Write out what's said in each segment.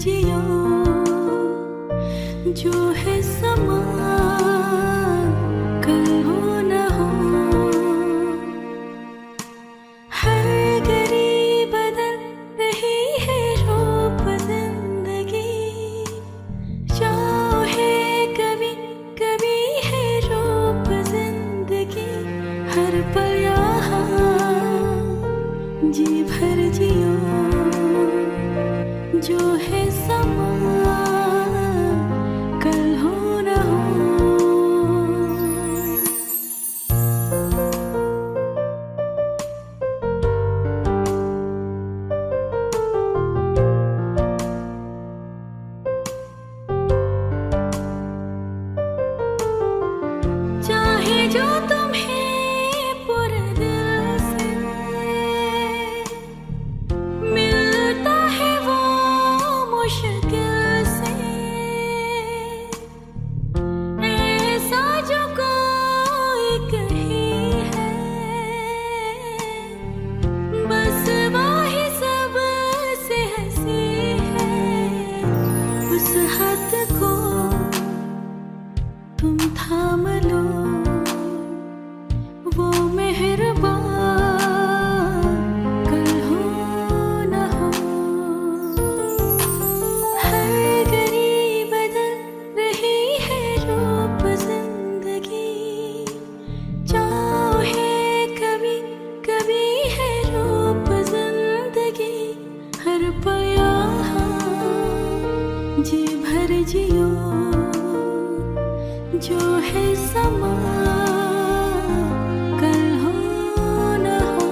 जियो जो है समा कल हो न हो। हर घड़ी बदल रही है रूप जिंदगी, चाहे कभी कभी है रूप जिंदगी। हर पल यहाँ जी भर जियो जो है समा कल हो न हो। चाहे जो तुम्हें पूरे दिल से मिलता है वो मुश्किल से, ऐसा जो कोई कही है बस वही सब से हंसी है। उस हाथ को तुम थाम लो, वो मेहरबान कल हो न हो। हर घड़ी बदल रही है रूप जिंदगी, चाहे कभी कभी है रूप जिंदगी। हर पल यहाँ जी भर जियो जो है समा कल हो न हो।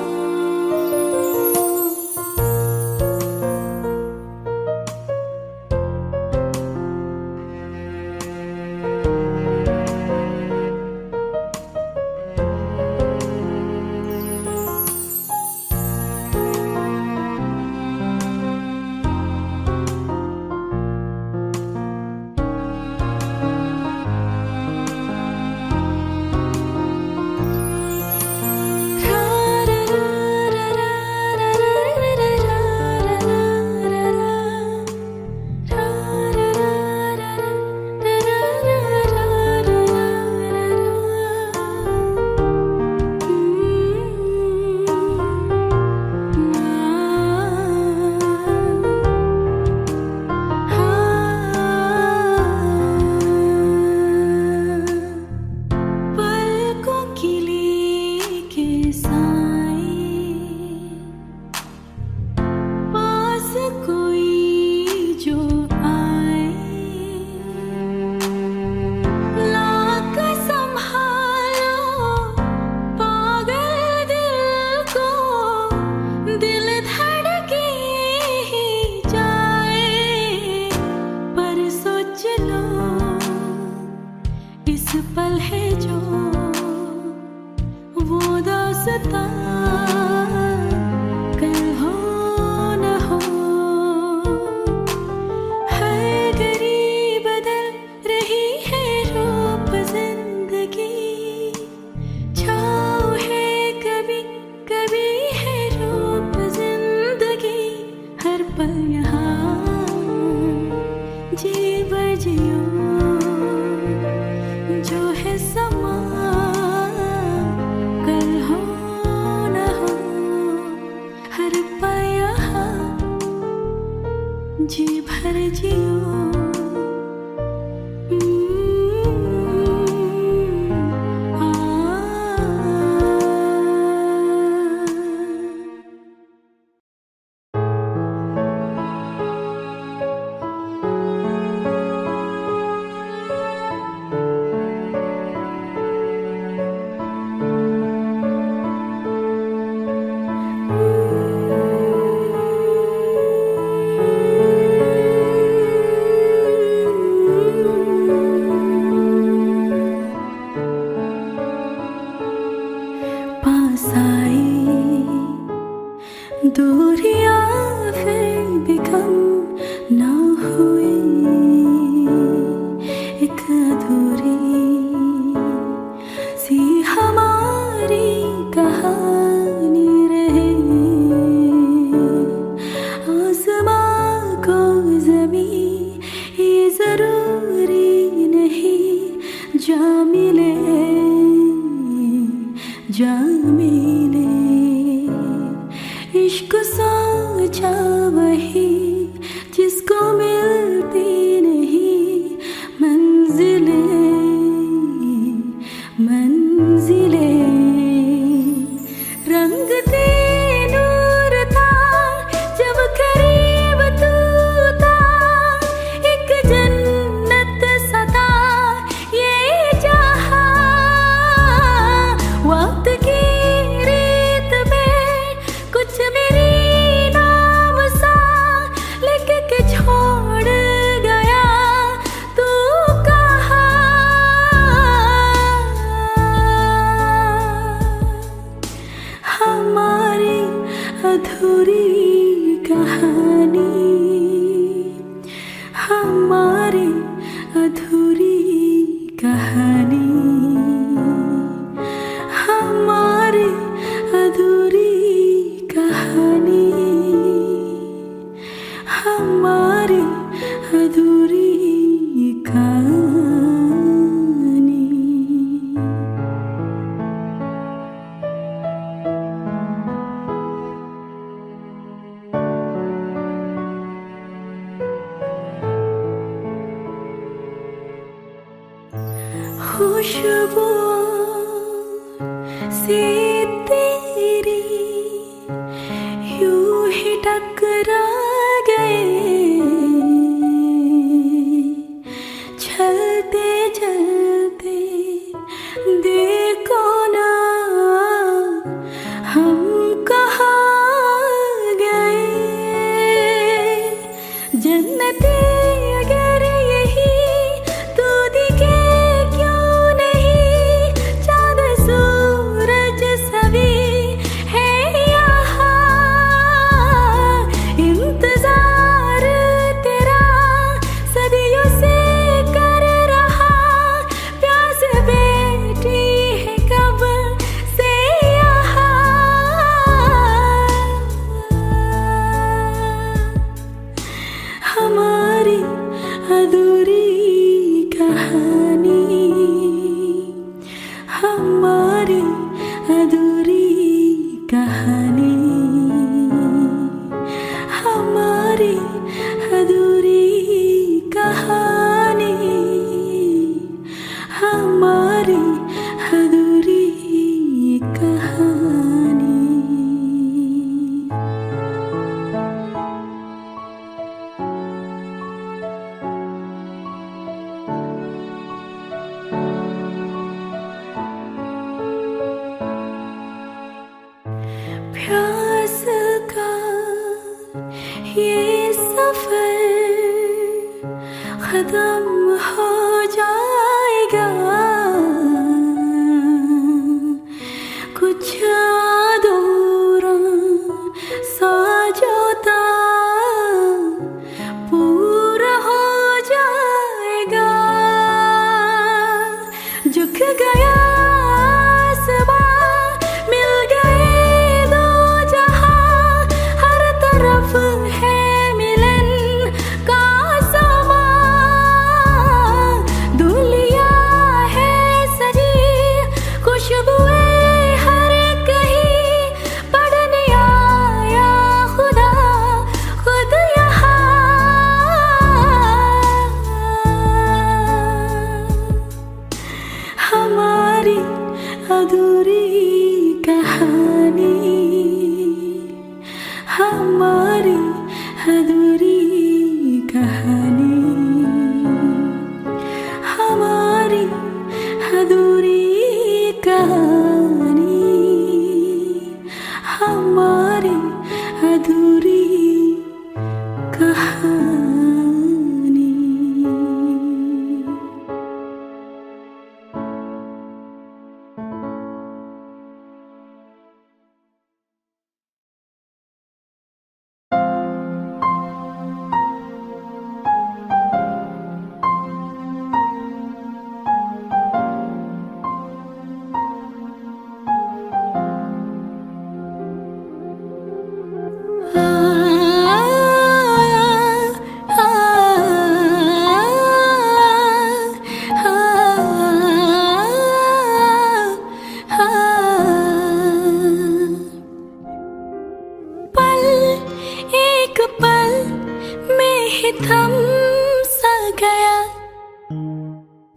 इस पल है जो वो दास्तां कल हो न हो। हर घड़ी बदल रही है रूप जिंदगी, छाँव है कभी कभी है रूप जिंदगी। हर पल यहाँ जी बजियो जो है समा कल हो न हो। हर पल यहाँ जी भर जियो। दूरियां फिर भी कम ना हुई, एक अधूरी सी हमारी कहानी रहे। आसमां को ज़मीं जा मिले। इश्क सोचा वही जिसको मिलती नहीं मंजिलें मंजिलें। रंग ते नूर था जब करीब तू था, एक जन्नत सा था ये जहां। वक्त की रेत पे कुछ मेरी नाम सा लिख के छोड़ गया तू कहाँ। हमारी अधूरी कहानी, हमारी अधूरी कहानी, हमारी अधूरी कहानी, हमारी अधूरी कहानी। खुशबुओं से तेरी यूं ही टकरा गए, चलते चलते देखो ना हम कहाँ गए। जन्नती अगर यही तू दिखे क्यों नहीं, चाँद सूरज सभी है यहाँ। इंतजार तेरा सदियों से कर रहा, प्यास बैठी है कब से यहाँ। हमारी अधूरी कहानी, हमारी अधूरी कहानी, हमारी अधूरी कहानी, हमारी अधूरी कहानी। प्यास का ये सफर खत्म हो जाएगा, कुछ अधूरा सा जो था पूरा हो जाएगा। झुक गया आसमां, मिल गए दो जहां, हर तरफ है मिलन का समा। थम सा गया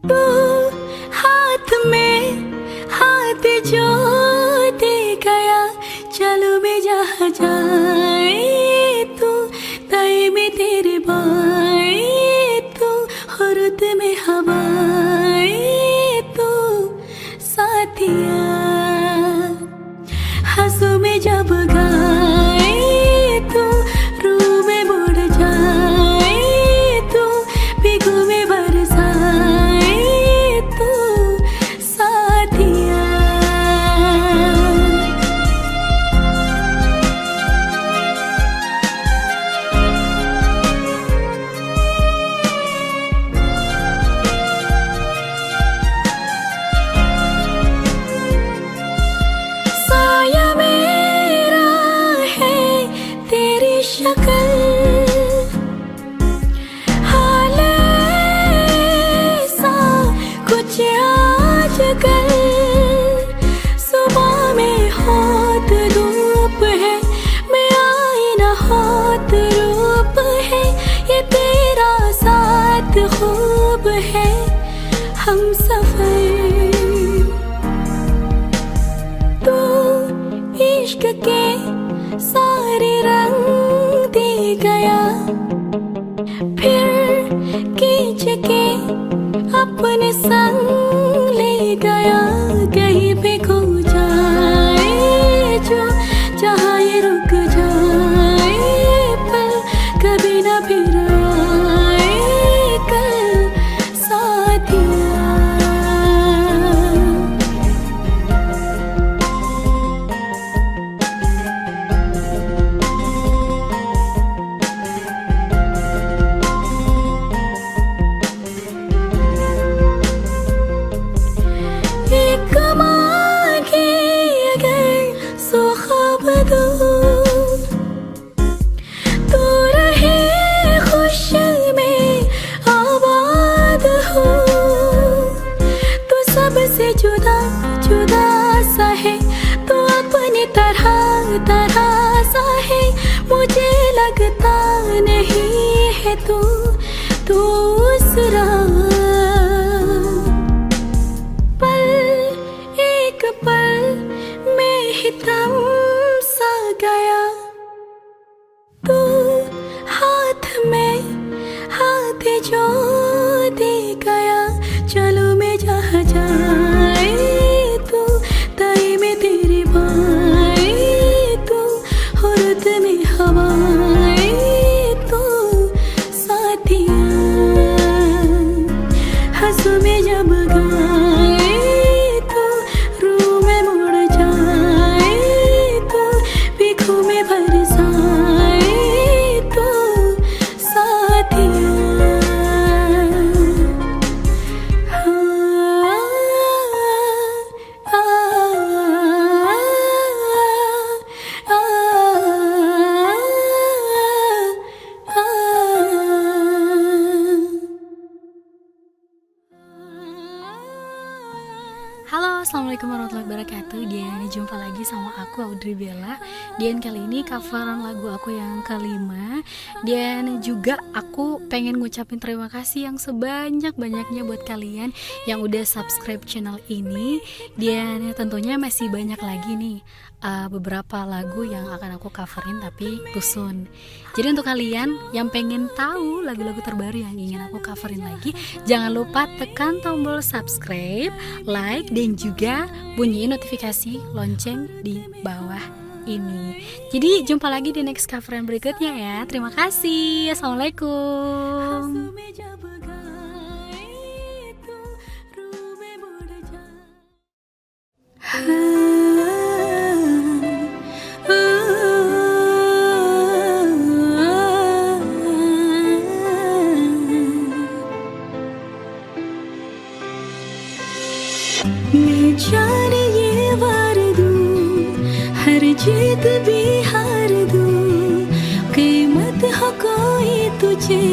तू हाथ में हाथ जो दे गया चलो मैं जहाँ जाए तू तय में तेरे बाए तू रुत में हवाए तू साथिया हंसू में जब गाए तू रू में मुड़ जाए तू बिगू में बरसाए तू साथिया साया मेरा है तेरी शक्ल हाल ऐसा कुछ आजकल सुबह में होत धूप है मैं आई न होत रूप है ये तेरा साथ खूब है हम सफर तो इश्क के सारे रंग दे गया फिर खींच के अपने संग ले गया कहीं पे खो जाए जो जहाँ ये रुक जाए पल कभी ना फिर आए कल साथिया एक मांगे अगर सो ख्वाब दो तो रहे खुश में आबाद हो तो सबसे जुदा जुदा सा है तो अपनी तरह तरह सा है मुझे लगता नहीं है तू दूसरा पल एक पल में ही थम सा गया तू हाथ में हाथ जो दे गया चलो मैं जहाँ जाए तू तय में तेरे बाए तू रुत में हवाए तू साथिया हंसू में जब गाए तो रू में मुड़ जाए तो बिखू में बरसाए तो साथिया Halo, assalamualaikum warahmatullahi wabarakatuh. Dan jumpa lagi sama aku Audrey Bella. Dan kali ini coveran lagu aku yang kelima. Dan juga aku pengen ngucapin terima kasih yang sebanyak-banyaknya buat kalian yang udah subscribe channel ini. Dan tentunya masih banyak lagi nih beberapa lagu yang akan aku coverin tapi tusun. Jadi untuk kalian yang pengen tahu lagu-lagu terbaru yang ingin aku coverin lagi, jangan lupa tekan tombol subscribe, like, dan juga bunyiin notifikasi lonceng di bawah ini. Jadi jumpa lagi di next coveran berikutnya ya. Terima kasih. Assalamualaikum. मैं जाने ये वार दूं हर जीत भी हार दूं कीमत हो कोई तुझे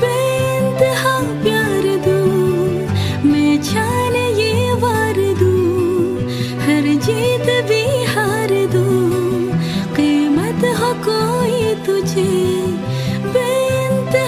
बेइंतहा प्यार दूं मैं जाने ये वार दूं हर जीत भी हार दूं कीमत हो कोई तुझे बेइंतहा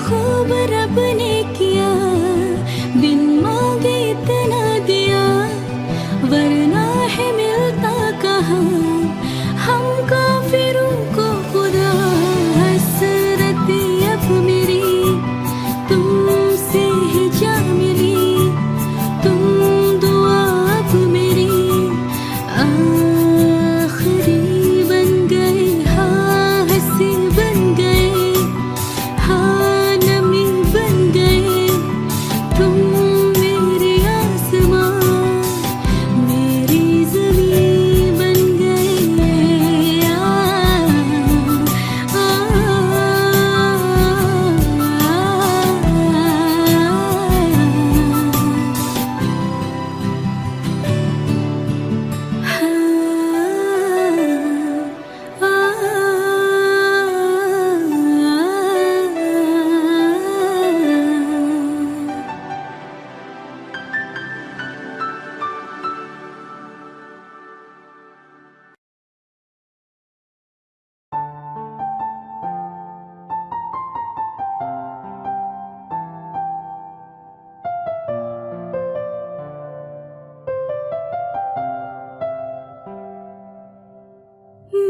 खूब रब ने किया, बिन मांगे इतना दिया, वरना है मिलता कहाँ हम काफिरों को खुदा। हसरत अब मेरी तुमसे ही जा मिली, तुम दुआ अब मेरी आखिरी बन गए, हाँ हंसी बन गए, हाँ नमी बन गए, तुम मेरे आसमां मेरी ज़मीं बन गए।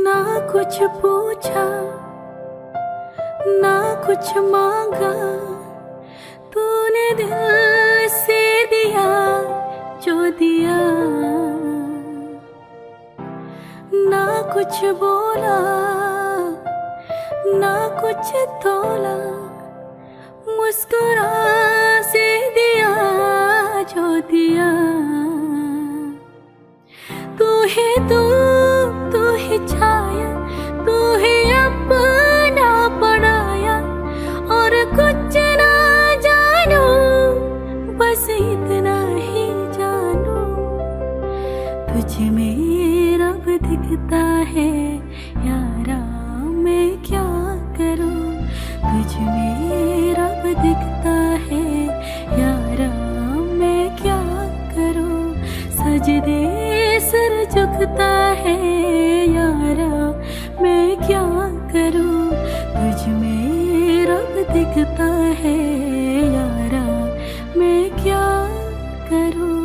ना कुछ पूछा ना कुछ मांगा, तूने दिल से दिया जो दिया। ना कुछ बोला ना कुछ तोला, मुस्कुरा से दिया जो दिया। तू है तू है छाया, तू है अपना पराया, और कुछ ना जानू बस इतना ही जानू, तुझ में रब दिखता है यारा मैं क्या करूं। तुझ में रब दिखता है यारा मैं क्या करूं। सजदे सर झुकता है यारा मैं क्या करूं। तुझ में रब दिखता है यारा मैं क्या करूं।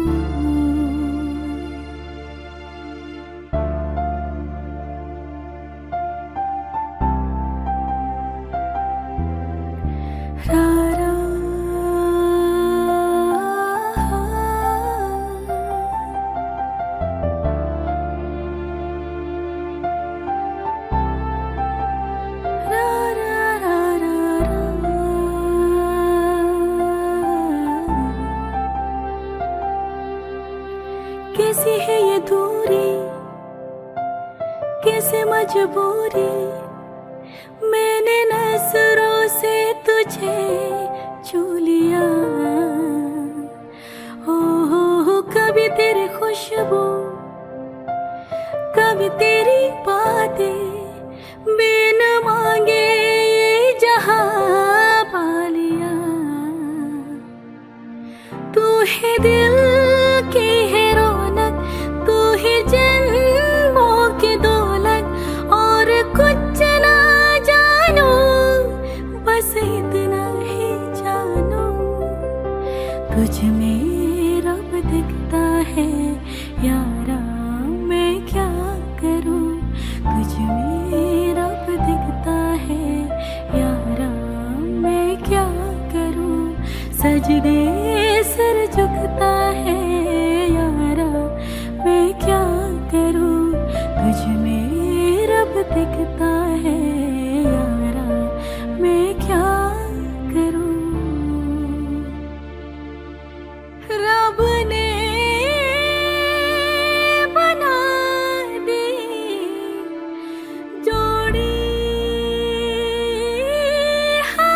कैसी है ये दूरी, कैसे मजबूरी, मैंने नजरों से तुझे छू लिया। हो कभी तेरी खुशबू, कभी तेरी बातें, बिन मांगे ये जहां पा लिया। तू है दिल की है रौनक, तू है जन्मों की दौलत, और कुछ ना जानू बस इतना ही जानू। तुझ में रब दिखता है यारा मैं क्या करूं। तुझ में रब दिखता है यारा मैं क्या करूं। सजदे सर झुकता है यारा मैं क्या करूं। तुझ में रब दिखता है यारा मैं क्या करूं। रब ने बना दी जोड़ी है,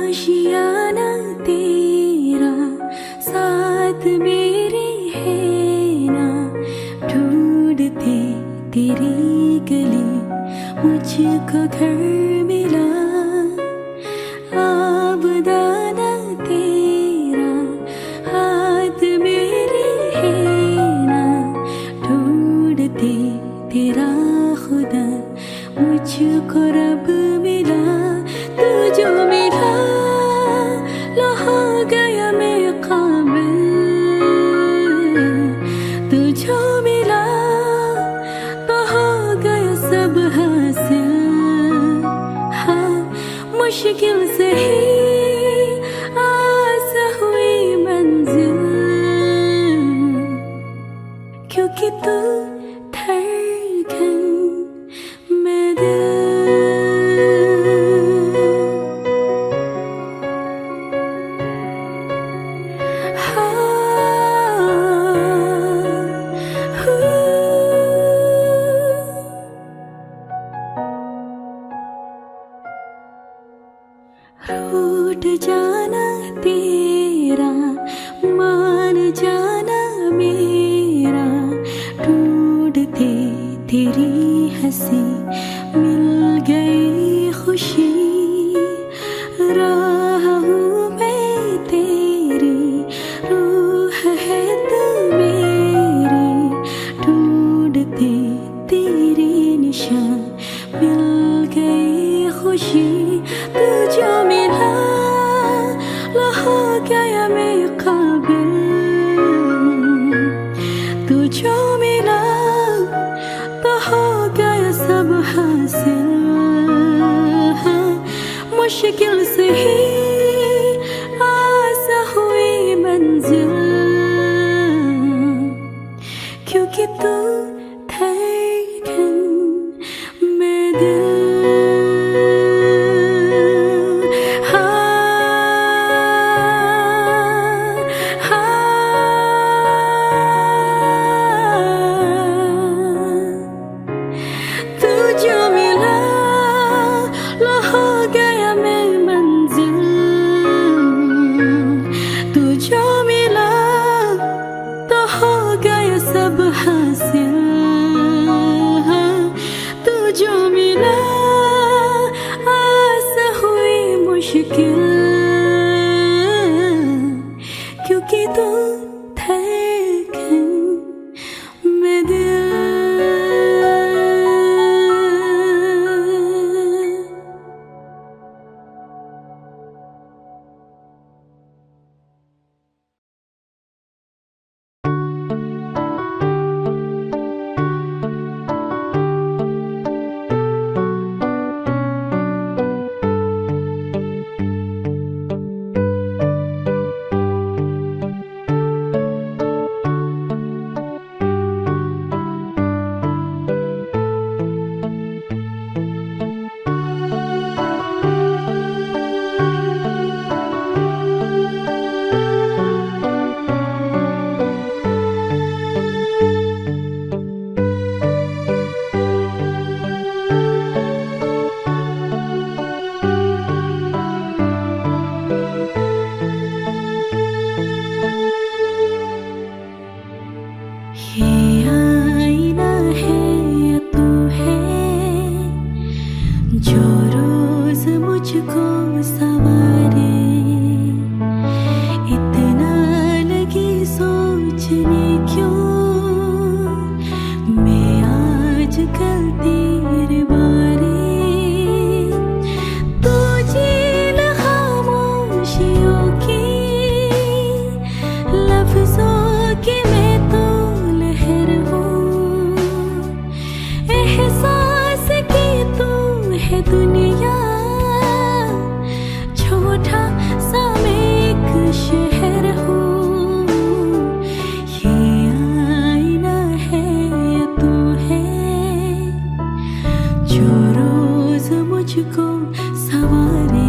आशियाना तेरा साथ मेरे है ना, ढूंढते तेरी गली मुझको घर मिला। आबदाना तेरा हाथ मेरे है ना, ढूंढते तेरा खुदा मुझको रब मिला। तू जो मिला लो हो गया मैं काबिल, तू जो मिला तो हो गया सब हासिल। हाँ मुश्किल से ही आस हुई मंजिल, क्योंकि तू धड़कन मैं दिल। रूठ जाना तेरा मान जाना मेरा, ढूंढते तेरी हंसी मिल गई खुशी। राह हूँ मैं तेरी, रूह है तू मेरी, ढूंढते तेरे निशान मिल गई खुशी। तू जो मिला लो हो गया मैं काबिल, तू जो मिला तो हो गया सब हासिल। हाँ मुश्किल से ही आस हुई मंजिल, क्योंकि तू धड़कन मैं दिल। जो मिला लो हो गया मैं मंजिल, तू जो मिला तो हो गया सब हासिल। तू जो मिला आस हुई मुश्किल, क्योंकि तू धड़कन मैं दिल। ये आईना है या तू है जो रोज मुझको सवारे, इतना लगी सोचने क्यों मैं आजकल तेरे बारे। तू झील खामोशियों की लफ्जों की मैं तो लहर हूँ, एहसास की तू है दुनिया, छोटा सा मैं एक शहर हूँ। ये आईना है या तू है जो रोज मुझको सवारे।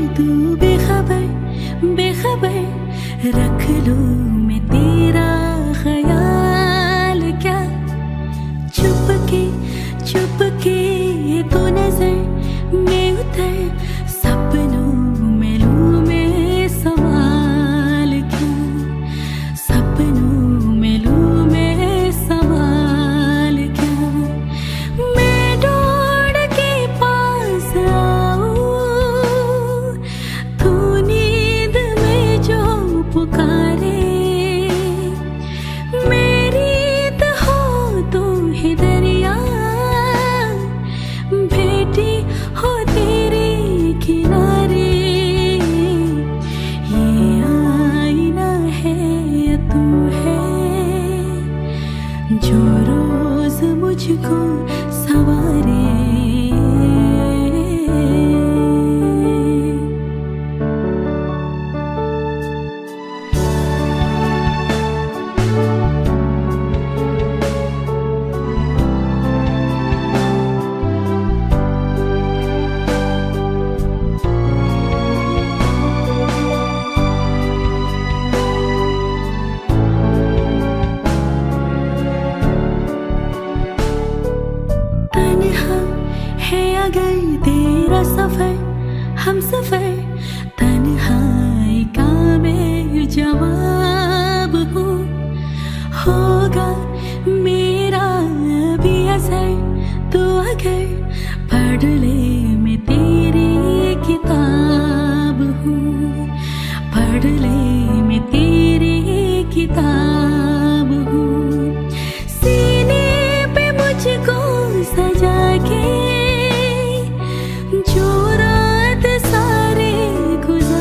तू बेखबर बेखबर रख लूं मैं तेरा ख्याल क्या, चुप के तो नजर में उतर, सपनों में लूं मैं संभाल क्या, सपनों में लूं मैं संभाल क्या। मैं दौड़ के पास आऊं, तू नींद में जो पुकारे, मेरी तो हो तो है दरिया, बेटी हो तेरे किनारे। ये आईना है या तू है, जो रोज मुझको सवारे। तन्हा है अगर तेरा सफर, हम सफर, तन्हाई का मैं जवाब हूँ, होगा मेरा भी असर तो अगर पढ़ ले मैं तेरी किताब हूँ, पढ़ ले मैं तेरी किताब हूँ। सीने पे मुझको सजा के जो रात सारे गुजार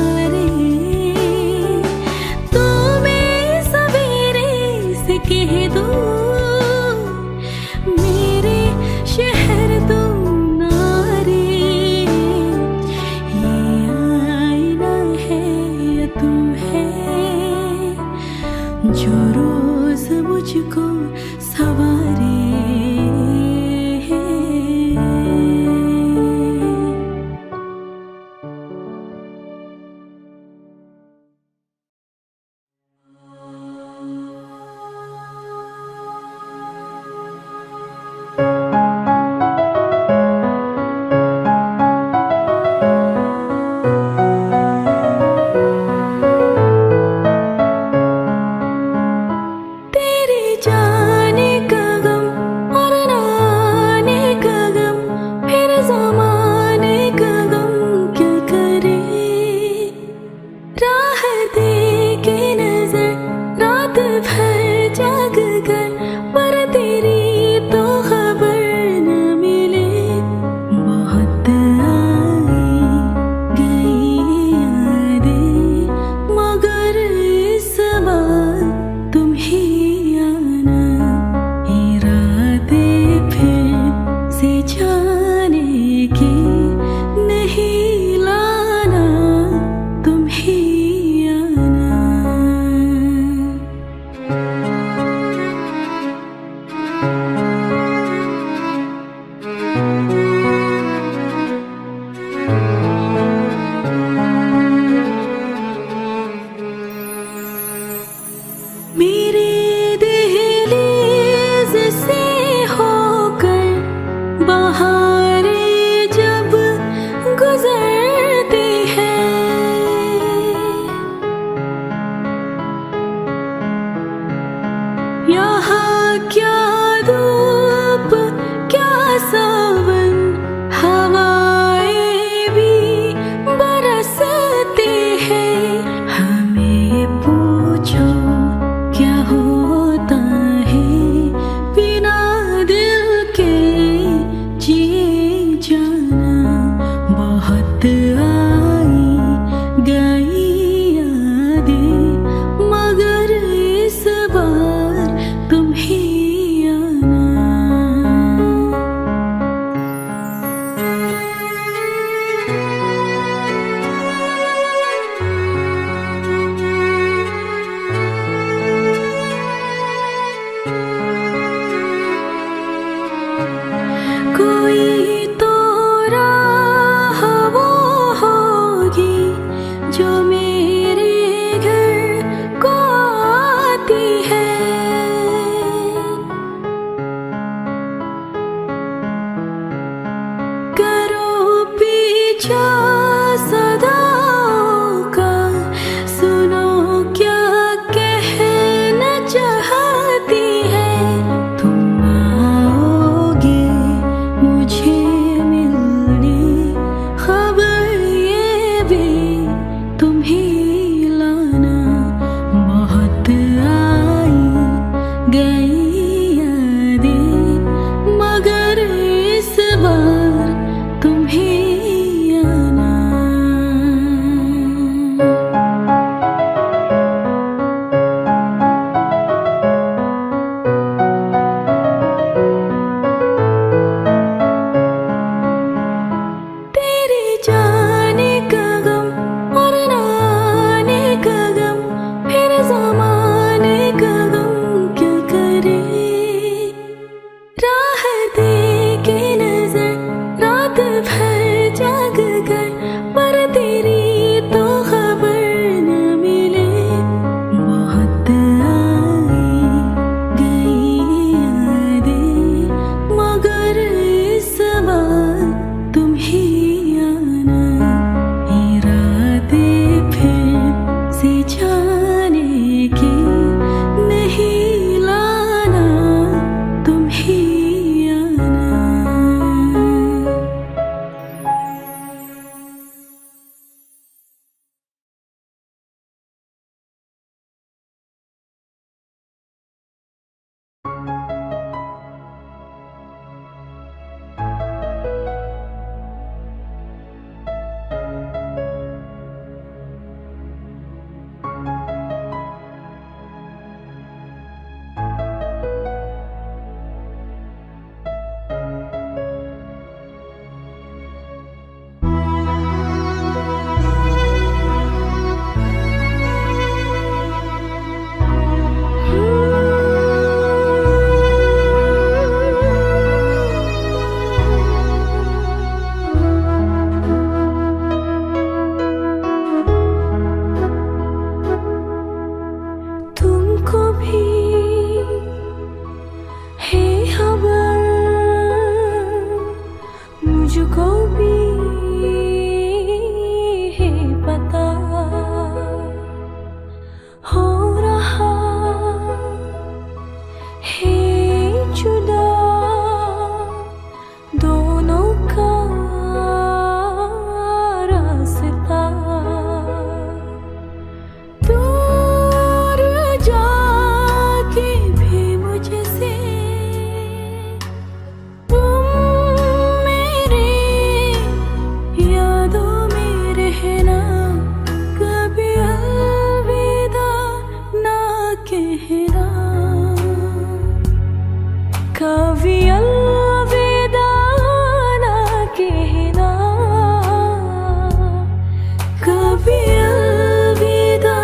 कभी अलविदा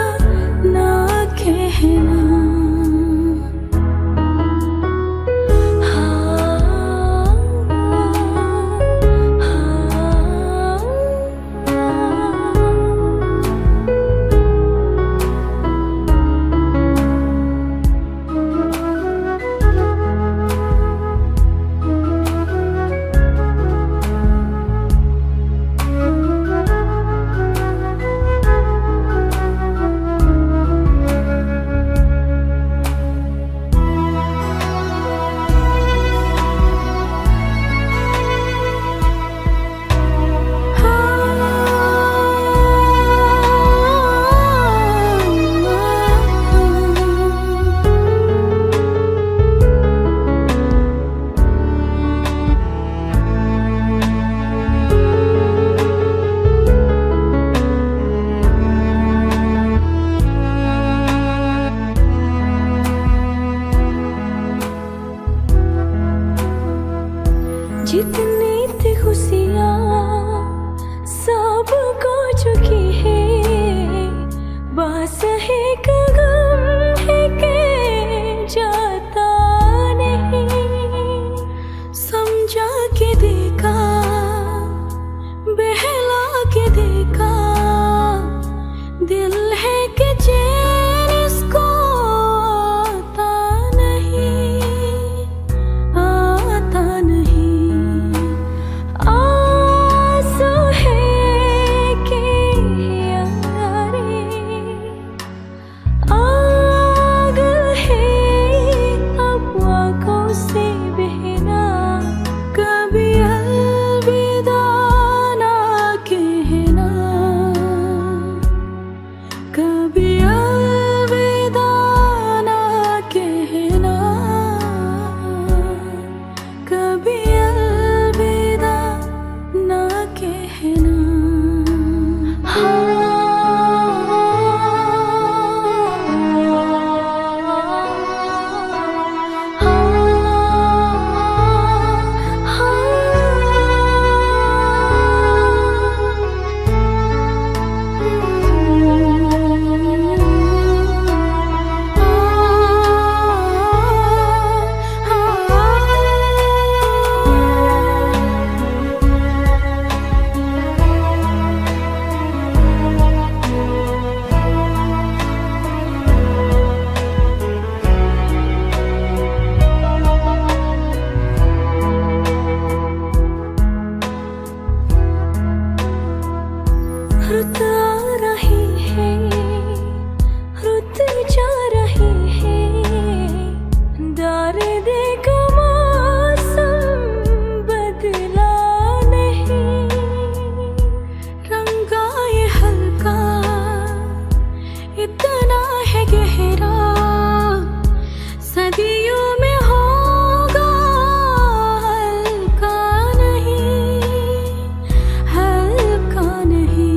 ना कहना। जितनी थी खुशियाँ सब को चुकी है, बस एक गम है के जाता नहीं। समझा के देखा, बहला के देखा, दिल है कि चैन इसको आता नहीं, आता नहीं। आंसू है कि यारे, आग है अब आँखों से बहना। कभी अलविदा ना कहना, कभी अलविदा ना कहना, कभी अलविदा ना कहना। रुत आ रही है, रुत जा रही है, दर्द का मौसम बदला नहीं। रंगा ये हल्का इतना है गहरा, सदियों में होगा हल्का नहीं, हल्का नहीं।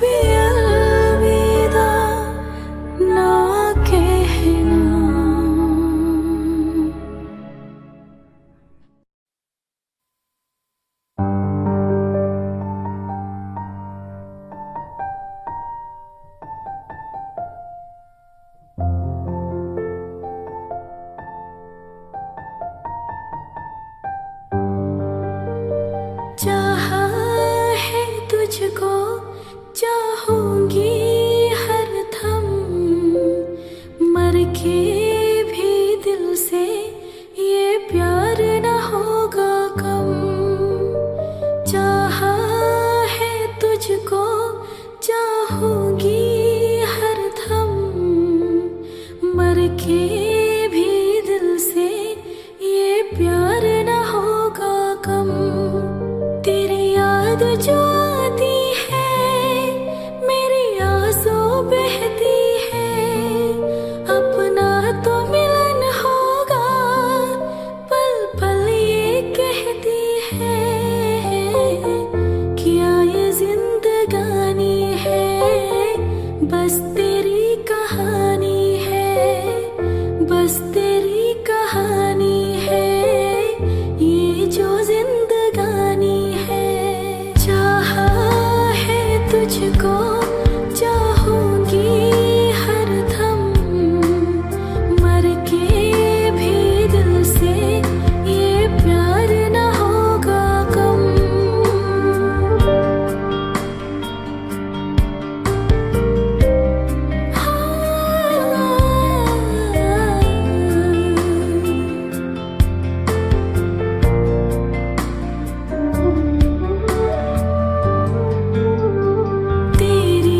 कभी अलविदा ना कहना। चाहा है तुझको चाहूंगी हरदम, मर के भी दिल से ये प्यार न होगा कम। चाहा है तुझको चाहूंगी हरदम, मर के भी दिल से ये प्यार न होगा कम। तेरी याद जो आती है मेरी आंसू बहती है, अपना तो मिलन होगा पल पल ये कहती है। क्या ये जिंदगानी है बस तेरी कहानी है, बस तेरी कहानी है ये जो जिंदगानी है। चाहा है तुझको चाहूंगी हरदम, मर के भी दिल से ये प्यार न होगा कम। तेरी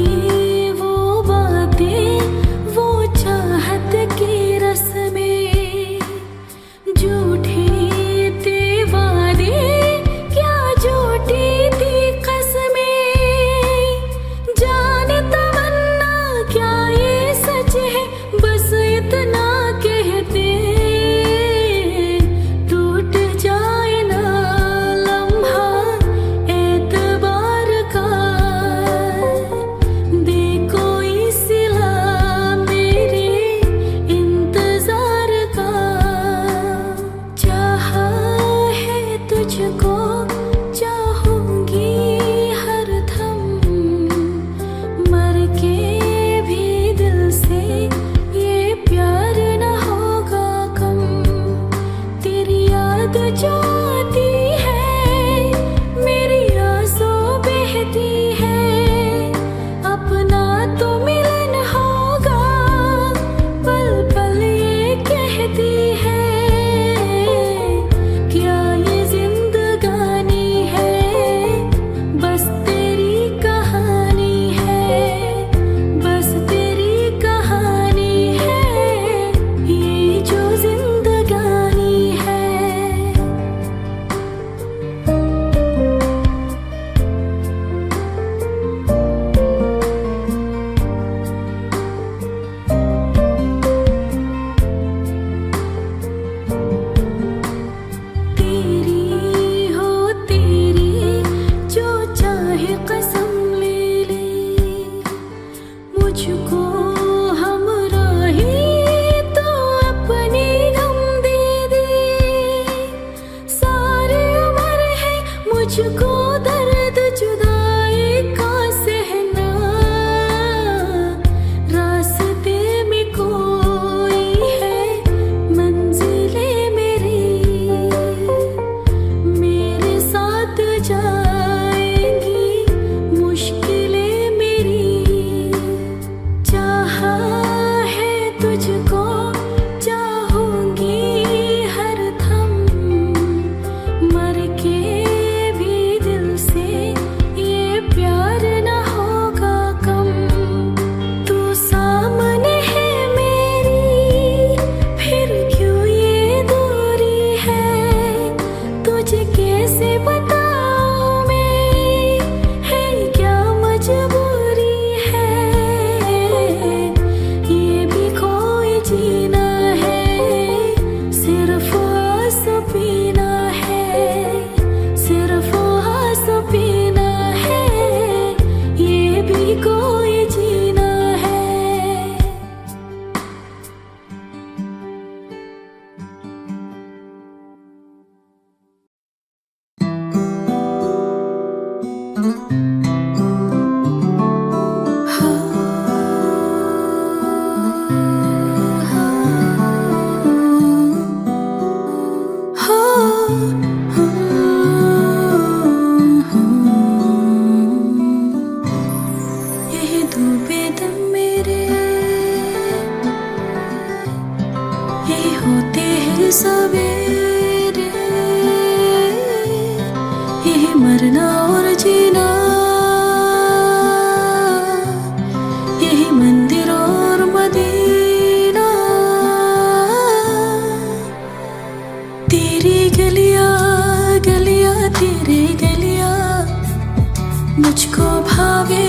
भावे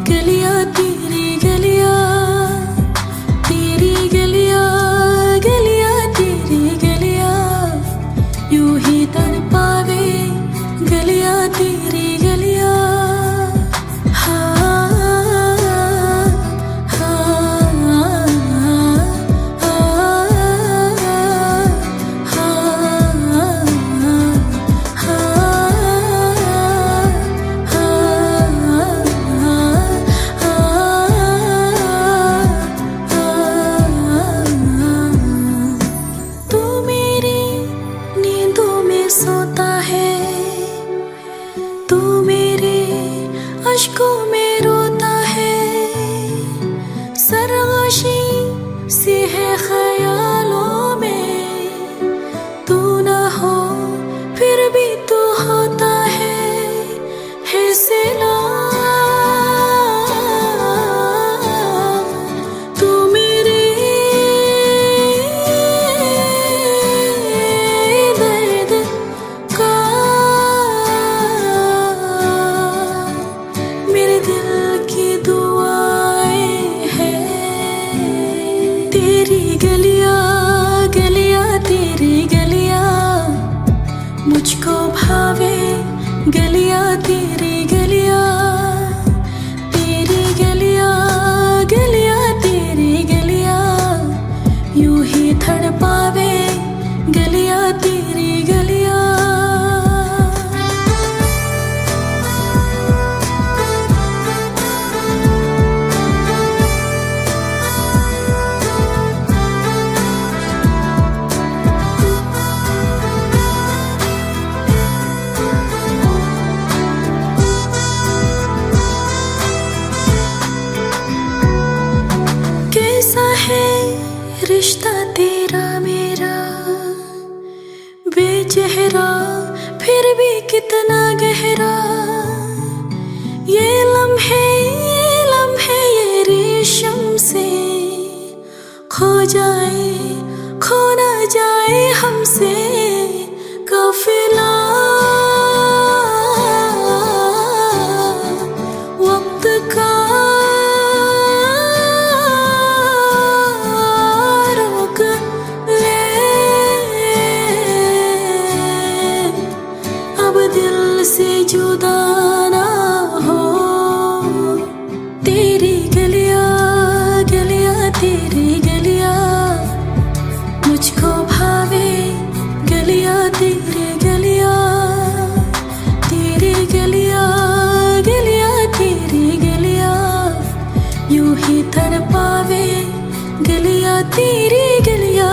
गलियां तेरी गलियां, तेरी गलियां गलियां तेरी गलियां, यूं ही तड़पावे गलियां तेरी गलियां। अश्कों में रोता है, सरगोशी सी है ख्यालों में, तू ना हो फिर भी तू होता है सिला। तू मेरे दर्द का, मेरे दिल की दुआएं हैं। तेरी गलियां गलियां तेरी गलियां, मुझको भावे गलियां तेरी गलियां, तेरी गलियां गलियां तेरी गलियां, यूं ही तड़पावे गलियां तेरी गलियां। कैसा है रिश्ता तेरा मेरा, बेचेहरा फिर भी कितना गहरा, ये लम्हे ये रेशम से खो जाए खो ना जाए हमसे काफिला। वक्त का रोक ले, अब दिल से जुदा ना हो। तेरी गलियां गलियां तेरी गलियां, मुझको भावे गलियां तेरी गलियां, तेरी गलियां गलियां तेरी गलियां, यूं ही तड़पावे गलियां तेरी गलियां।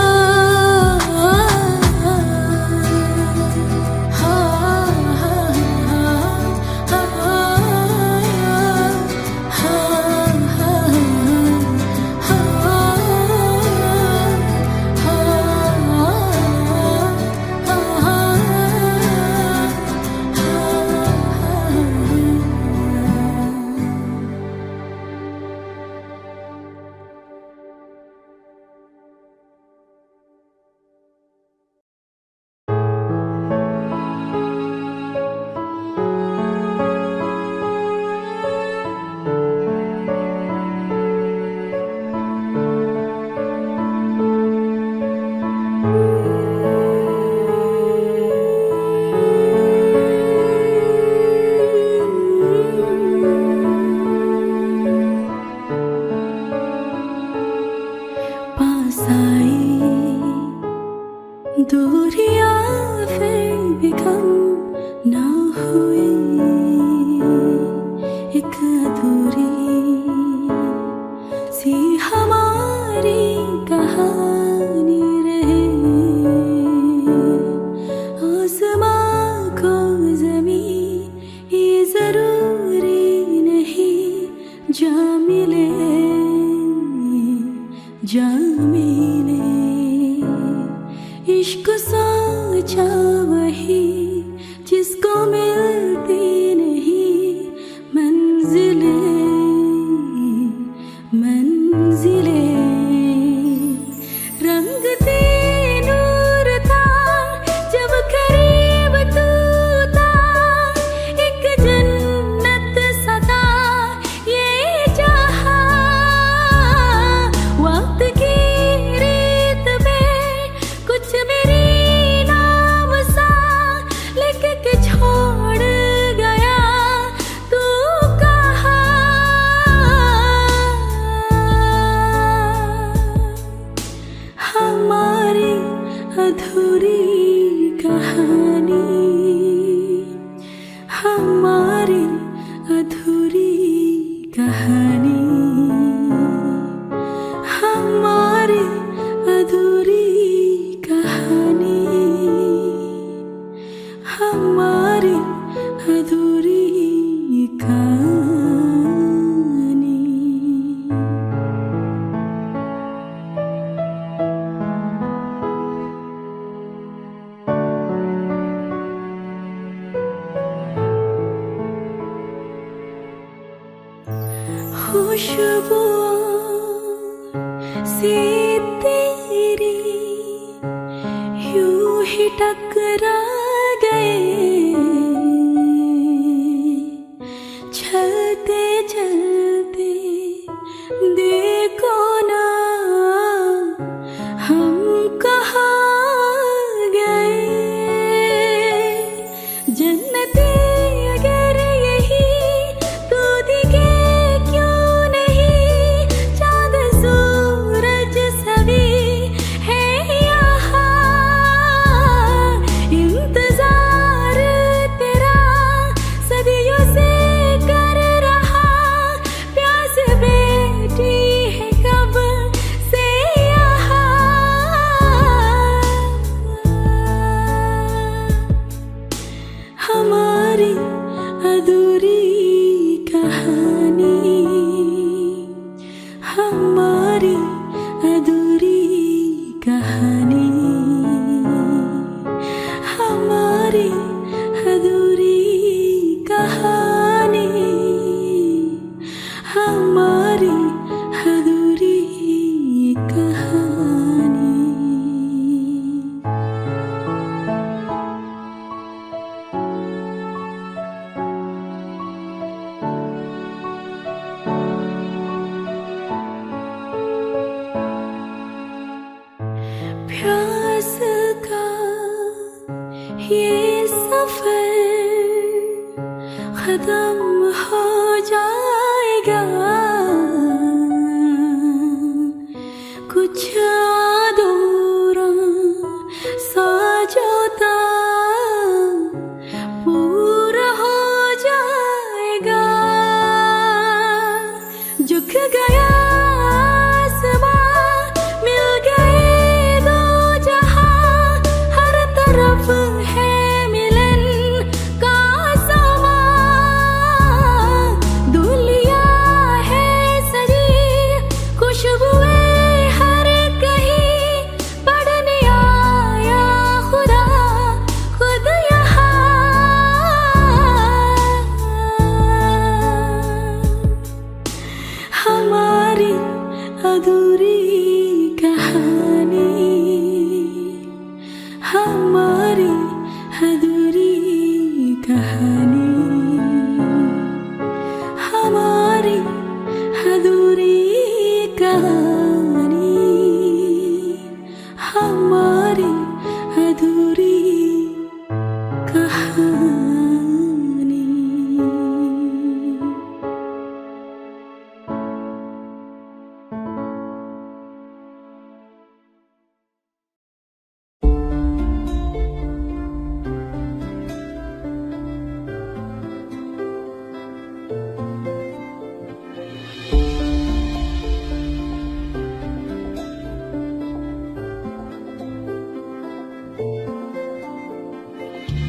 दूरियां फिर भी कम ना हुई, एक अधूरी सी हमारी कहानी रहे। आसमां को ज़मीं ये ज़रूरी नहीं, जा मिले जा मिले। इश्क सोचा वही जिसको मिलती नहीं मंजिले मंजिले। रंग ते नूर था जब करीब तू था, एक जन्नत सा था खुशबुओं से तेरी यूं ही टकरा गए, चलते चलते देखो ना हम कहाँ गए। जन्नती अगर यही तो दिखे क्यों नहीं, चाँद सूरज सभी है यहाँ। इंतजार तेरा सदियों से कर रहा, प्यास बैठी है कब से यहाँ। हमारी अधूरी कहानी, हमारी अधूरी कहानी, हमारी अधूरी कहानी, हमारी अधूरी कहानी। प्यास का ये सफर खत्म हो जाएगा, कुछ अधूरा सा जो था पूरा हो जाएगा। झुक गया आसमां, मिल गए दो जहां, हर तरफ है मिलन का सामान। दुनिया है सजी खुशबुएं हर कहीं, पढ़ने आया खुदा खुद यहाँ। हमारी अधूरी कहानी, हमारी अधूरी कहानी, हमारी अधूरी कहानी, हमारी अधूरी कहानी।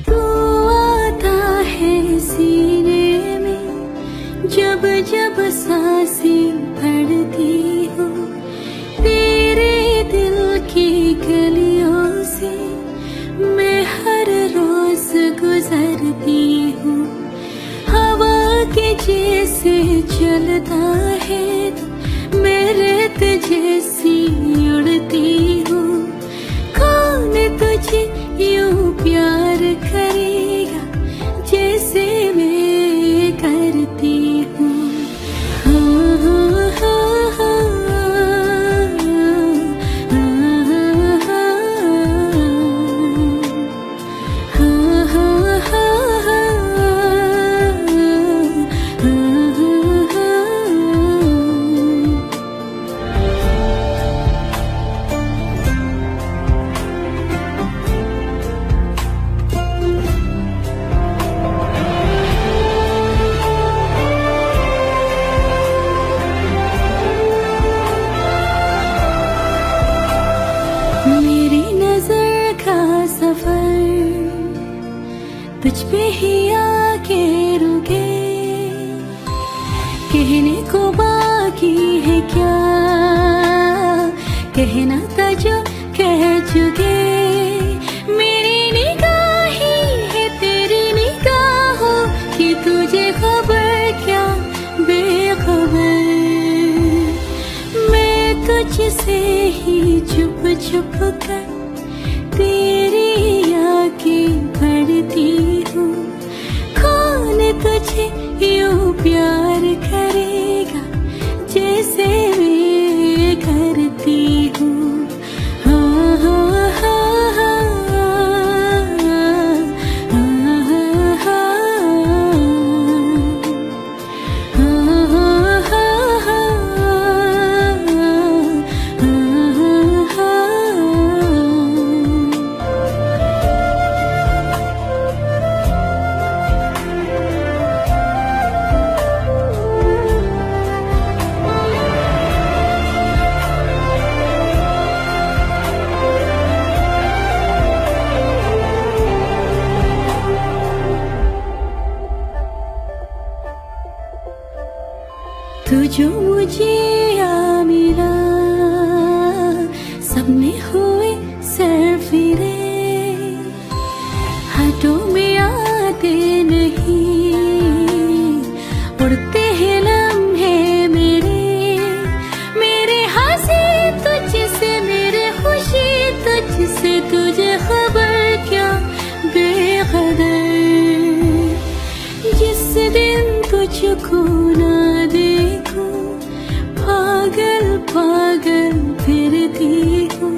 तू आता है सीने में, जब जब सांसें भरती हो, तेरे दिल की गलियों से मैं हर रोज गुजरती हूँ। हवा के जैसे चलता है तू, मैं रेत जैसी उड़ती हूँ। कौन तुझे यूं प्यार करेगा जैसे मैं करती हूँ। हाँ, हाँ, हाँ, हाँ, हाँ, हाँ, मेरी नजर का सफर तुझ पे ही आके रुके, कहने को बाकी है क्या, कहना था जो कह चुके। मेरी निगाहें है तेरी निगाहों की, तुझे खबर क्या बेखबर। छुप कर तेरी आंखें पढ़ती हूँ। कौन तुझे यूं प्यार करेगा जैसे मैं करती हूँ। हाँ हाँ हाँ हाँ तू जो मुझे आ मिला, सपने हुए सर फिरे, हाथों में आते नहीं, उड़ते हैं लम्हे मेरे। मेरे हंसी तुझसे, मेरे खुशी तुझसे, तुझे खबर क्या बेखबर। जिस दिन तुझको ना देखूं, पागल पागल फिरती हूँ।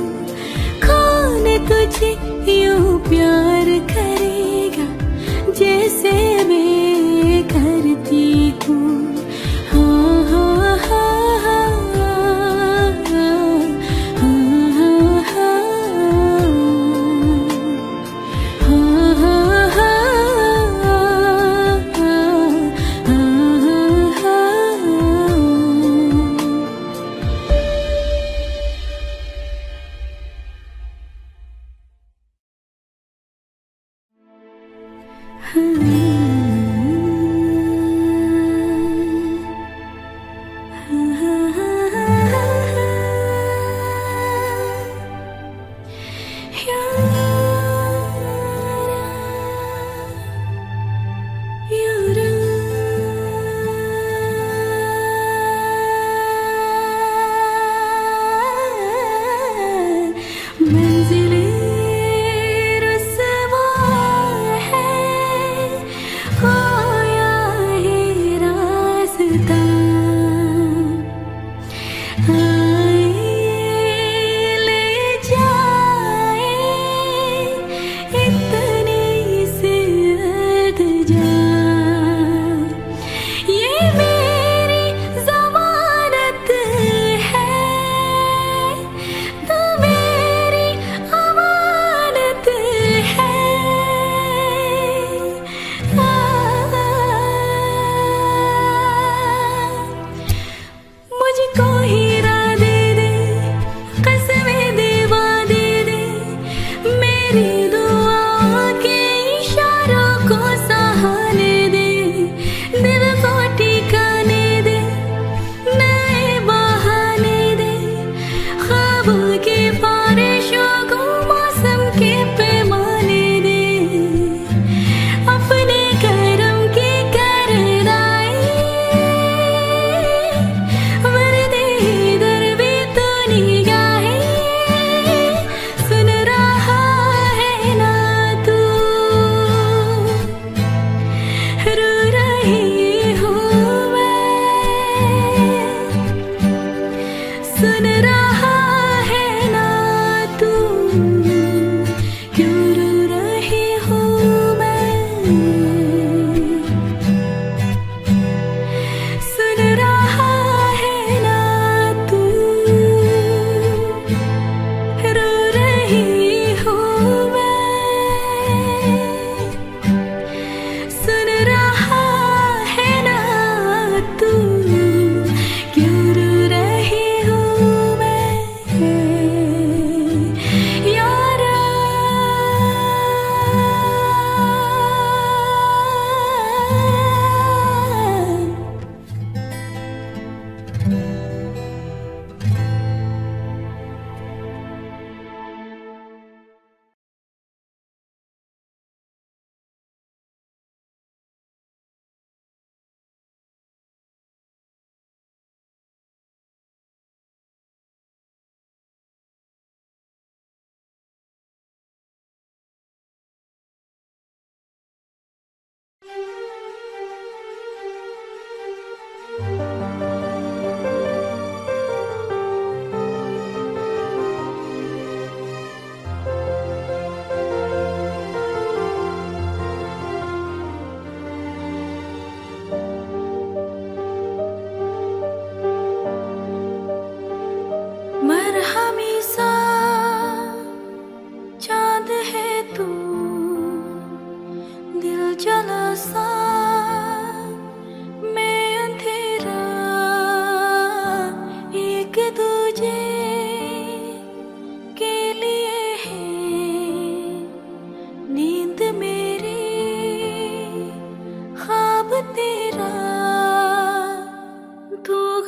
कौन तुझे यूं प्यार करेगा जैसे मैं करती हूँ। हाँ हाँ हाँ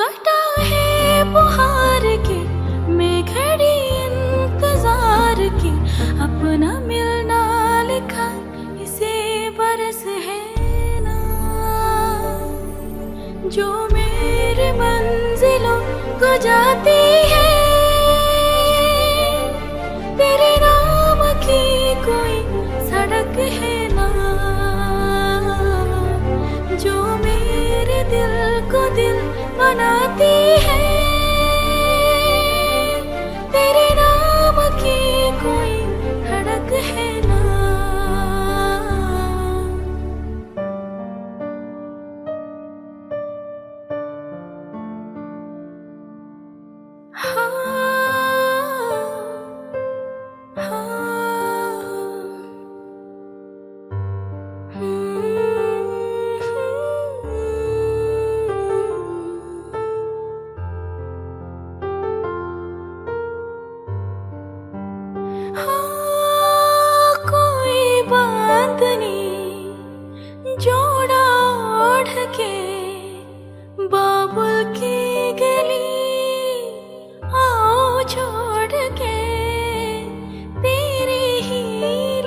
घटा है बुहार की, मैं खड़ी इंतजार की, अपना मिलना लिखा इसे बरस है ना, जो मेरी मंजिलों को जाती है, तेरे नाम की कोई सड़क है ना, जो मेरे दिल को दिल बनाती है, तेरे नाम की कोई धड़क है ना। हाँ, कोई बात नहीं जोड़ा ओढ़ के बाबुल की गली, आओ छोड़ के तेरे ही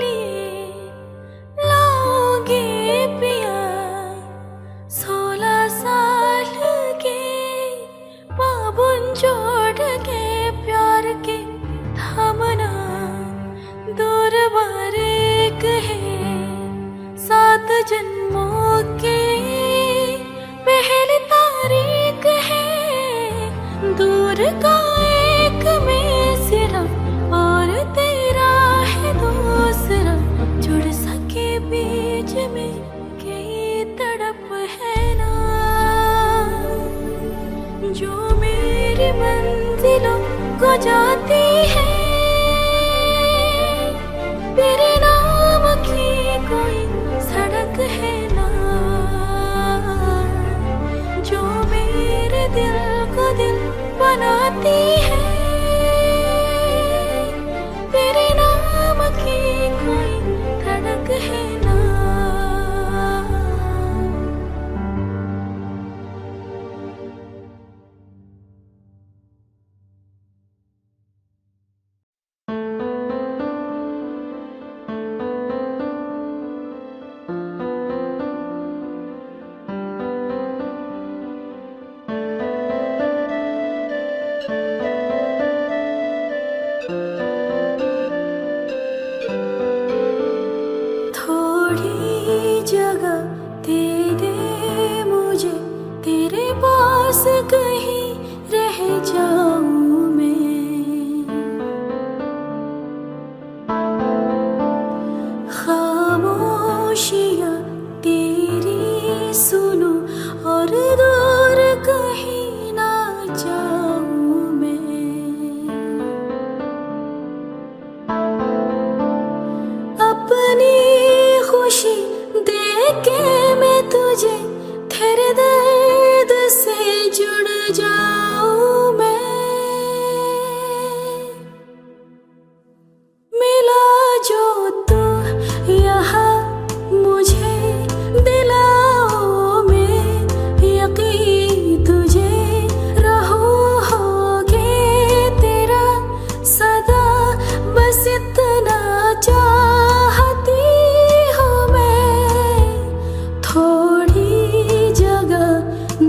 लिए लाओगे पिया, 16 साल के बाबुल जोड़ के प्यार के थामना, दूर बार एक है 7 जन्मों के, पहली तारीख है दूर का एक में सिर्फ, और तेरा है दूसरा, जुड़ सके बीच में कई तड़प है ना, जो मेरी मंजिलों को जाती है, तेरे नाम की कोई सड़क है ना, जो मेरे दिल को दिल बनाती है, तेरे नाम की कोई धड़क है ना। थोड़ी जगह दे दे मुझे, तेरे पास कहीं रह जाऊं मैं, खामोशियां तेरी सुनूं और दूर कहीं ना जाऊं मैं, अपनी खुशी देके मैं तुझे तेरे दर्द से जुड़ जाऊं मैं, मिला जो तू यहाँ मुझे दिलाओ में यकीन, तुझे रहूं होगे तेरा सदा, बस इतना चाहती हूँ मैं, थोड़ी जगह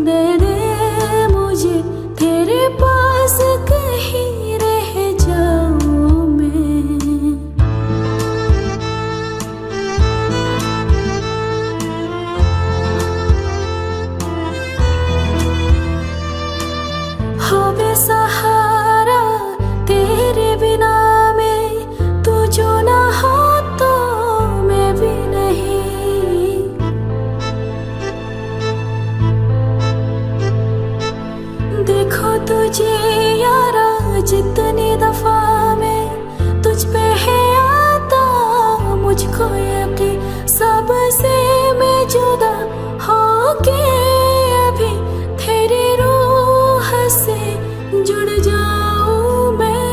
दे दे मुझे, तेरे पास कहीं रह जाऊं मैं। हो बेसहारा तेरे बिना मैं, तू जो ना हो तो मैं भी नहीं, देखो तुझे यारा जितनी दफा मैं तुझ पे है आता, मुझको यकीन सबसे मैं जुदा होके अभी तेरी रूह से जुड़ जाऊं मैं,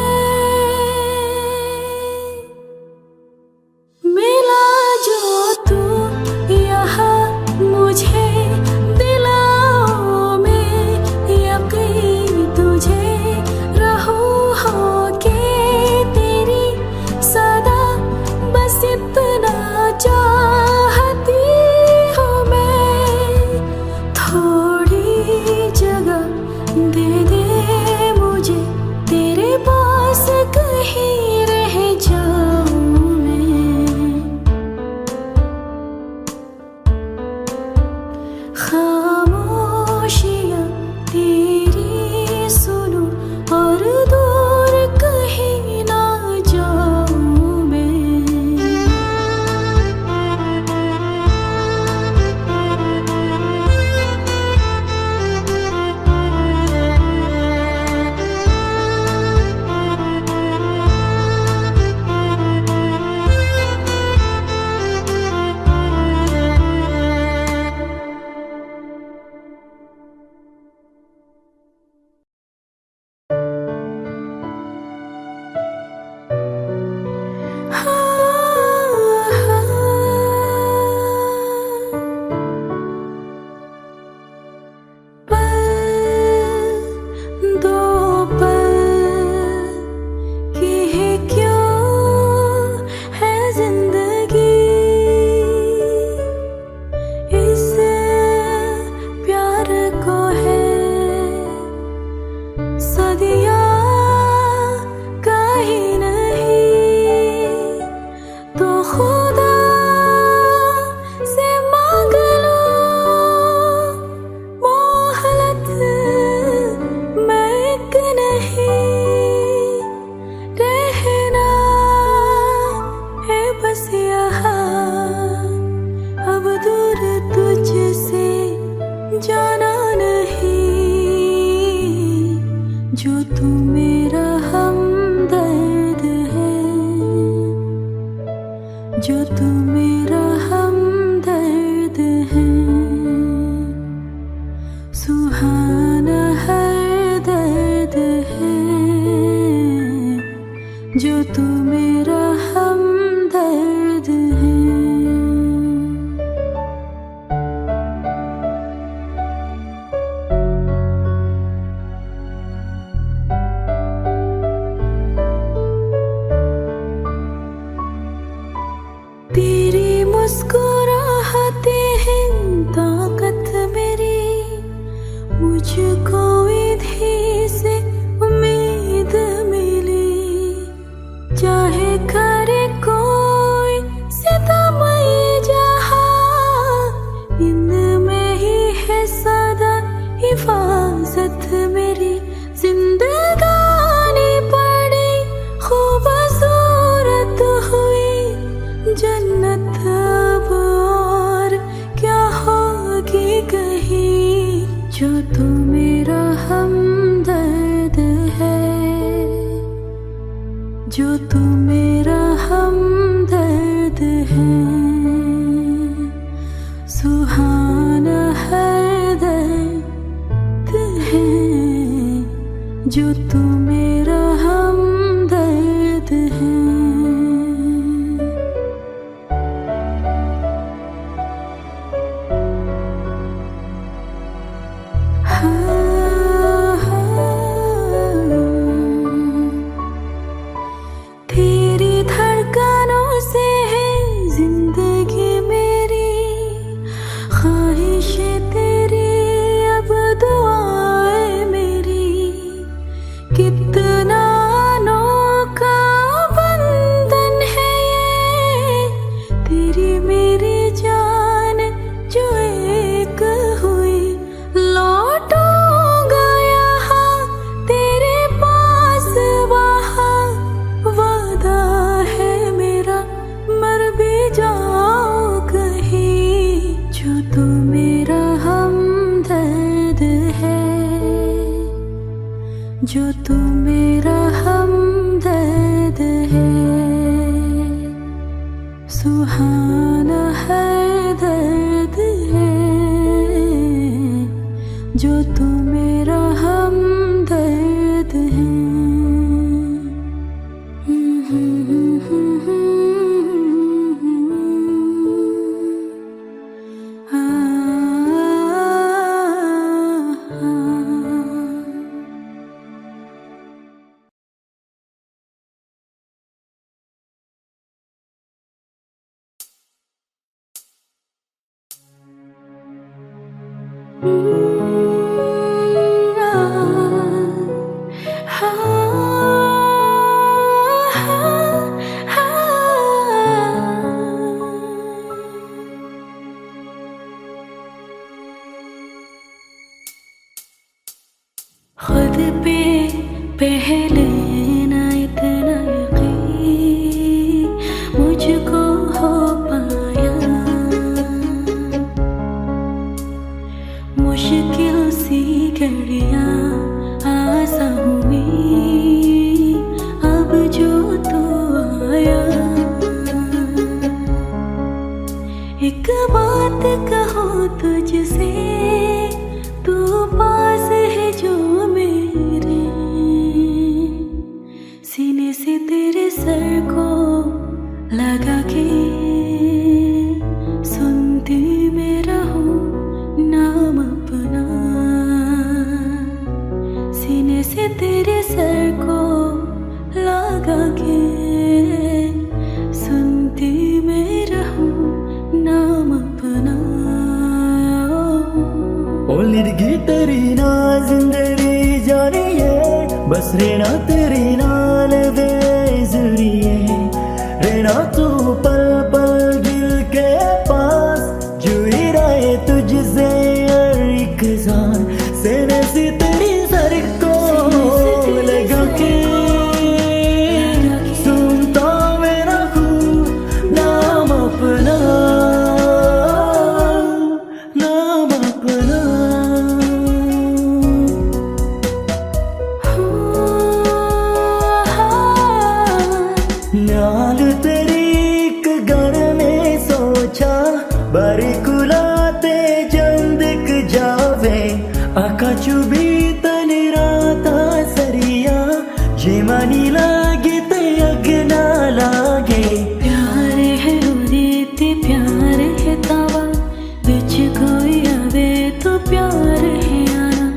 मिला जो तू यहाँ मुझे दिलाओ में यकीन, ही रह जाऊं मैं। खामोशियाँ तेरी सुनूं और दूर कहीं ना जाऊं मैं। पल दो पल की है क्यों है जिंदगी, इस प्यार को है सदियाँ कहीं नहीं। तो खुदा से मांग लो मोहलत, मैं एक नहीं रहना है बस यहाँ। अब दूर तुझसे जाना नहीं, जो तू मेरा हमदर्द है, जो तू मेरा हमदर्द है। सुहाना हर दर्द है, जो तू मेरा हमदर्द है। तेरी मुस्कुराहटे हैं ताकत मेरी, मुझको इन्हीं से उम्मीद मिली। चाहे करे कोई सितम ये जहाँ, इनमें ही है सदा हिफाजत मेरी। जिंदगानी पड़ी खूबसूरत हुई जन्नत, अब और क्या होगी कहीं, जो तू मेरा हमदर्द है, जो तू मेरा हमदर्द है। सुहाना हर दर्द है, जो तू मेरा हमदर्द है। तेरी धड़कनों से है जिंदगी मेरी, ख्वाहिशें तेरी अब दुआएं मेरी। कितना अनोखा बंधन है ये, तेरी मेरी जान जो एक हुई। लौटूंगा यहाँ तेरे पास वहाँ, वादा है मेरा मर भी जाऊं कहीं, जो तू मेरा हमदर्द है, जो तू मेरा हमदर्द है। सुहाना हर दर्द है, जो तू मेरा हमदर्द है। Ah खुद पे पहले ना इतना यकीन मुझको हो पाया, मुश्किल सी घड़ियाँ आसा हुई अब जो तू आया। एक बात कहूँ तुझसे, तू पास है जो मेरे, सीने से तेरे सर को लगा के सुनती मैं रहूं नाम अपना, सीने से तेरे सर को लगा के सुनती मैं रहूं नाम अपना। ओ लिरगी तेरी ना जिंदगी जानी है, बस रहना तेरी नाल बेजुरी है, रहना तू पल पल दिल के पास, जुड़ी रहे तुझसे हर एक सांस, सीने से तेरी सर को लगा के सुनता मैं रहूं नाम अपना, नाम अपना। नाल तेरी एक घर में सोचा, बारी कुलाते जंदिक जावे, आका चुबी तनी राता सरिया, जे मानी लागे ते अगना लागे। प्यार है उदेते प्यार है तावा, बिच कोई आवे तो प्यार है आना,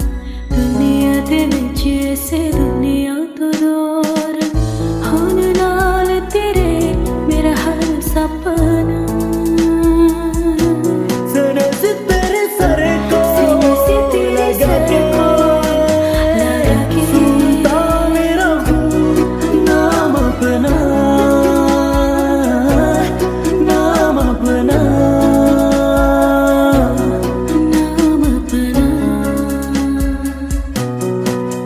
दुनिया दे विच ऐसे दुनिया तो दूर, हुन नाल तेरे मेरा हर सपना, सीने से तेरे सर को सीने से तेरे सर को लगा के सुनता मैं रहूं नाम अपना, नाम अपना, नाम अपना।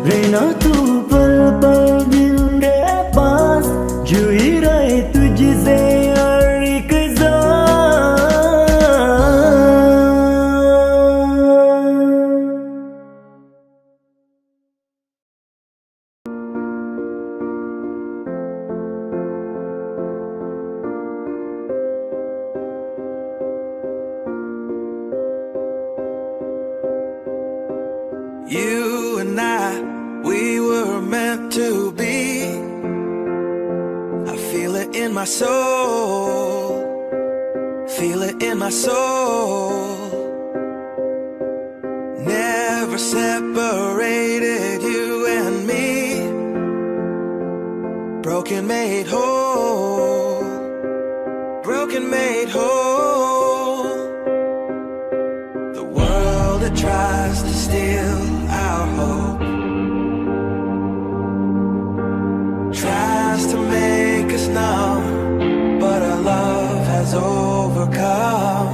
रहना तू पल पल दिल के पास, जुड़ी रहे तुझसे हर एक सांस। You and I, we were meant to be. I feel it in my soul, feel it in my soul. Never separated, you and me. Broken made whole, broken made whole. The world that tries to steal our hope tries to make us numb, but our love has overcome.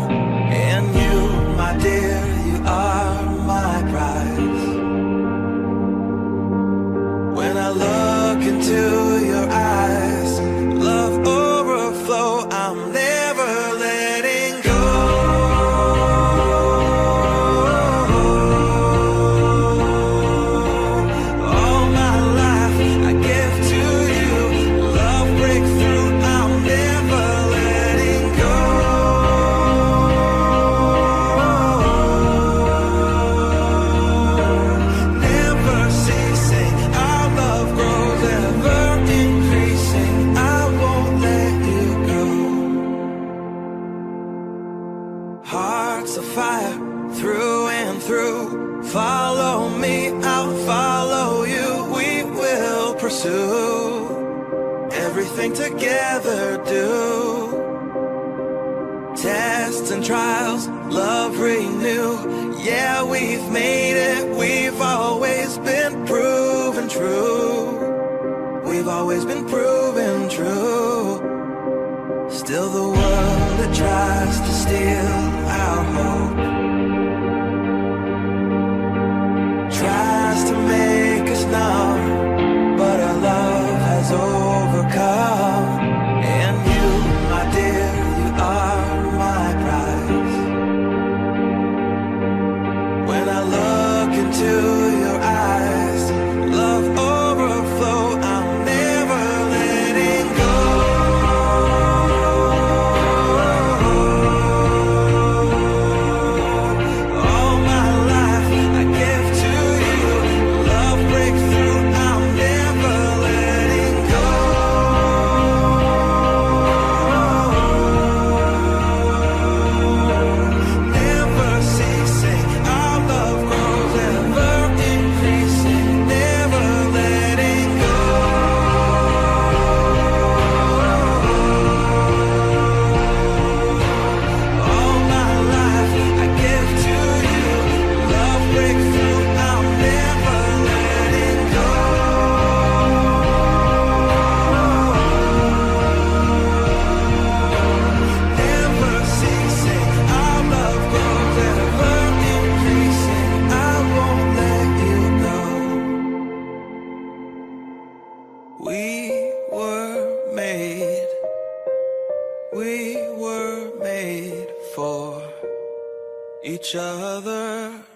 And you, my dear, you are my prize. When I look into your eyes, love overflow, I'm never letting go. All my life I give to you, love breakthrough, I'm never letting go. Never ceasing, our love grows ever increasing, I won't let you go. Hearts of fire through and through, follow me, I'll follow you, we will pursue everything together, do tests and trials, love renew. Yeah, we've made it, we've always been proven true, we've always been proven true. Still the world that tries to steal our hope tries to make We were made for each other.